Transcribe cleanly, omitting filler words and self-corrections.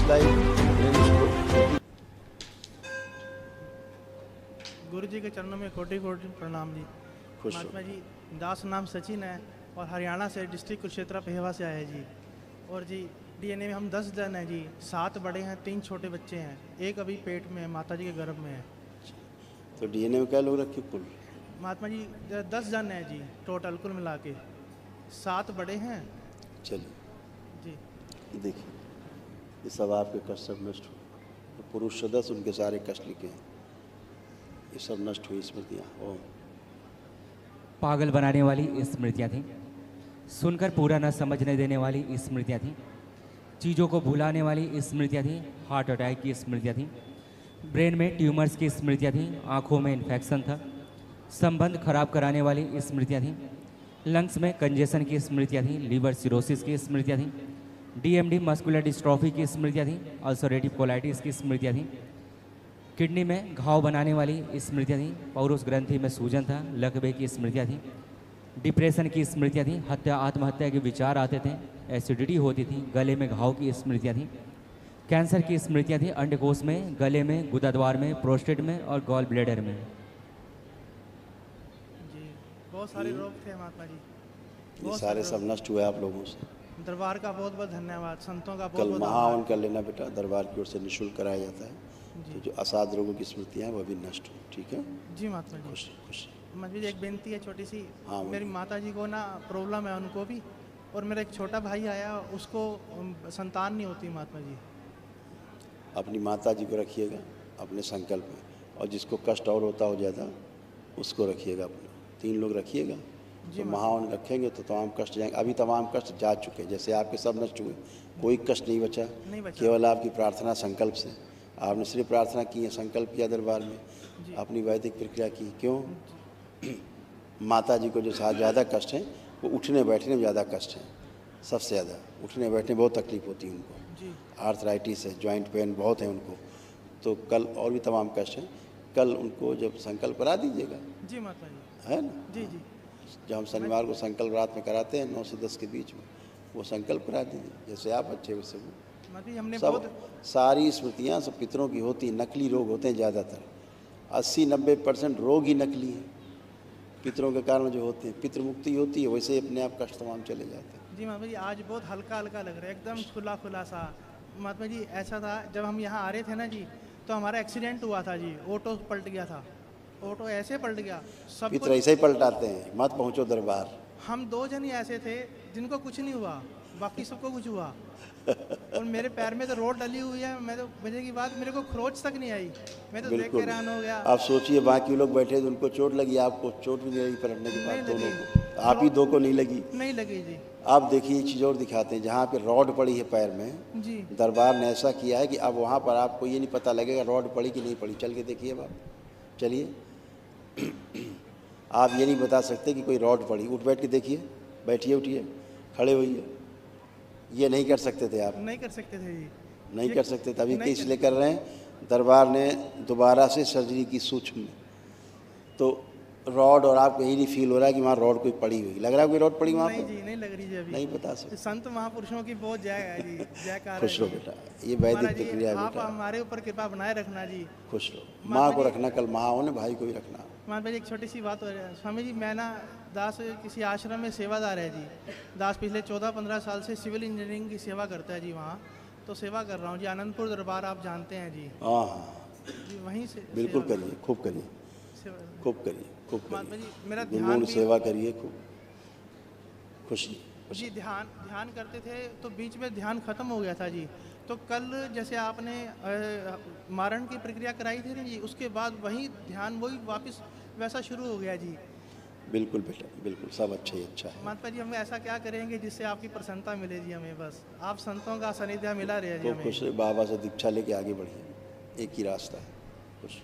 Life. गुरु जी के चरणों में कोटि कोटि प्रणाम जी। खुश हो। महात्मा जी, दास नाम सचिन है और हरियाणा से डिस्ट्रिक्ट कुरुक्षेत्र पेहवा से आया है जी। और जी डीएनए में हम 10 जन हैं जी, 7 बड़े हैं, 3 छोटे बच्चे हैं, एक अभी पेट में है, माता जी के गर्भ में है। तो डीएनए में क्या लोग रखे कुल? महात्मा जी 10 जन हैं जी टोटल, कुल मिला के 7 बड़े हैं चलिए जी। देखिए, ये सब आपके कष्ट सब नष्ट हो। पुरुष सदस्य उनके सारे कष्ट लिखे हैं, ये सब नष्ट हुई स्मृतियाँ। ओम। पागल बनाने वाली स्मृतियाँ थीं, सुनकर पूरा न समझने देने वाली स्मृतियाँ थीं, चीज़ों को भुलाने वाली स्मृतियाँ थीं, हार्ट अटैक की स्मृतियाँ थीं, ब्रेन में ट्यूमर्स की स्मृतियाँ थीं, आँखों में इन्फेक्शन था, संबंध खराब कराने वाली स्मृतियाँ थीं, लंग्स में कंजेशन की स्मृतियाँ थीं, लीवर सिरोसिस की स्मृतियाँ थीं, डीएमडी मस्कुलर डिस्ट्रॉफी की स्मृतियाँ थीं, अल्सरेटिव कोलाइटिस की स्मृतियाँ थीं, किडनी में घाव बनाने वाली स्मृतियाँ थीं, पौरुष ग्रंथि में सूजन था, लकवे की स्मृतियाँ थीं, डिप्रेशन की स्मृतियाँ थीं, हत्या आत्महत्या के विचार आते थे, एसिडिटी होती थी, गले में घाव की स्मृतियाँ थीं, कैंसर की स्मृतियाँ थीं, अंडकोश में, गले में, गुदाद्वार में, प्रोस्टेट में और गॉल ब्लैडर में। जी बहुत सारे रोग थे महात्मा जी, ये बहुत सारे सारे सब नष्ट हुए आप लोगों से। दरबार का बहुत बहुत धन्यवाद, संतों का बहुत कल बहुत महावन कर लेना बेटा, दरबार की ओर से निःशुल्क कराया जाता है। तो जी जो असाध रोगों की स्मृतियाँ हैं वो भी नष्ट हुई। ठीक है, जी महात्मा जी। खुश खुश। महात्मा जी एक बेनती है छोटी सी। हाँ, बोलो। मेरी माता जी को ना प्रॉब्लम है, उनको भी, और मेरा एक छोटा भाई आया, उसको संतान नहीं होती महात्मा जी। अपनी माता जी को रखिएगा अपने संकल्प में, और जिसको कष्ट और होता हो ज़्यादा उसको रखिएगा अपने। 3 लोग रखिएगा, जी तो महावन रखेंगे तो तमाम कष्ट जाएंगे। अभी तमाम कष्ट जा चुके हैं, जैसे आपके सब नष्ट हुए, कोई कष्ट नहीं बचा। नहीं बचा। केवल आपकी प्रार्थना संकल्प से, आपने सिर्फ प्रार्थना की है, संकल्प किया दरबार में, जी। अपनी वैदिक प्रक्रिया की। क्यों? माता जी को जो ज़्यादा कष्ट है वो उठने बैठने में ज़्यादा कष्ट है, सबसे ज़्यादा उठने बैठने में बहुत तकलीफ होती है उनको, जी आर्थराइटिस है, जॉइंट पेन बहुत है उनको। तो कल और भी तमाम कष्ट हैं, कल उनको जब संकल्प करा दीजिएगा, जी महात्मा जी। है ना? जी जी जब हम शनिवार को संकल्प रात में कराते हैं 9 से 10 के बीच में, वो संकल्प करा दीजिए, जैसे आप अच्छे वैसे वो। महात्मा जी हमने सब बहुत सारी स्मृतियाँ सब पितरों की होती, नकली रोग होते हैं ज़्यादातर। 80-90% रोग ही नकली हैं, पितरों के कारण जो होते हैं। पितृ मुक्ति होती है, वैसे ही अपने आप कष्ट तमाम चले जाते हैं। जी महात्मा जी आज बहुत हल्का हल्का लग रहा है, एकदम खुला खुला सा। महात्मा जी ऐसा था, जब हम यहाँ आ रहे थे ना जी, तो हमारा एक्सीडेंट हुआ था जी, ऑटो पलट गया था, ऑटो ऐसे पलट गया सब पितर ऐसे ही पलटाते हैं, मत पहुँचो दरबार। हम 2 जन ही ऐसे थे जिनको कुछ नहीं हुआ, बाकी सबको कुछ हुआ। और मेरे पैर में तो रोड डली हुई है, मैं तो बजे की बात मेरे को खरोच तक नहीं आई, मैं तो देख के बिल्कुल। हैरान हो गया। आप सोचिए बाकी लोग बैठे थे, उनको चोट लगी, आपको चोट भी नहीं लगी पलटने के बाद? नहीं दोनों लगी। को, आप ही 2 को नहीं लगी। नहीं लगी जी। आप देखिए, एक चीज़ और दिखाते हैं, जहाँ पे रॉड पड़ी है पैर में, जी दरबार ने ऐसा किया है कि अब वहाँ पर आपको ये नहीं पता लगेगा रॉड पड़ी कि नहीं पड़ी। चल के देखिए अब आप, चलिए। आप ये नहीं बता सकते कि कोई रॉड पड़ी। उठ बैठ के देखिए, बैठिए, उठिए, खड़े होइए, ये नहीं कर सकते थे आप, नहीं कर सकते थे जी। नहीं ये- कर सकते थे। अभी नहीं इसलिए कर रहे हैं, दरबार ने दोबारा से सर्जरी की सूक्ष्म में, तो रॉड, और आपको यही नहीं फील हो रहा है कि वहाँ रॉड कोई पड़ी हुई, लग रहा है कोई रॉड पड़ी वहाँ नहीं पर? जी, नहीं लग रही जी अभी। नहीं बता सकते। संत महापुरुषों की बहुत जय है जी, जयकार है खुश रहो जी। बेटा, ये वैदिक महाराज जी, प्रक्रिया है आप बेटा। हमारे ऊपर कृपा बनाए रखना जी। खुश रहो, माता माँ को जी- रखना, कल माँ हो ना, भाई को भी रखना। महात्मा जी एक छोटी सी बात हो रही है। स्वामी जी मैं ना दास किसी आश्रम में सेवादार है जी। दास पिछले 14-15 साल से सिविल इंजीनियरिंग की सेवा करता है जी, वहाँ तो सेवा कर रहा हूँ जी। आनंदपुर दरबार आप जानते हैं जी, हाँ हाँ, जी वहीं से बिल्कुल सेवा- करिए, खूब करिए, सेवा- खूब करिए, खूब महात्मा करिए, जी मेरा ध्यान गुणगुण भी सेवा करिए खूब। खुशी जी ध्यान करते थे तो बीच में ध्यान खत्म हो गया था जी। तो कल जैसे आपने मारण की प्रक्रिया कराई थी ना जी, उसके बाद वही ध्यान वही वापस वैसा शुरू हो गया जी। बिल्कुल बेटा, बिल्कुल, सब अच्छा ही अच्छा है। महात्मा जी हम ऐसा क्या करेंगे जिससे आपकी प्रसन्नता मिले जी हमें? बस आप संतों का सानिध्य मिला रहे जी तो हमें। खुश बाबा से दीक्षा लेके आगे बढ़िए, एक ही रास्ता है। खुश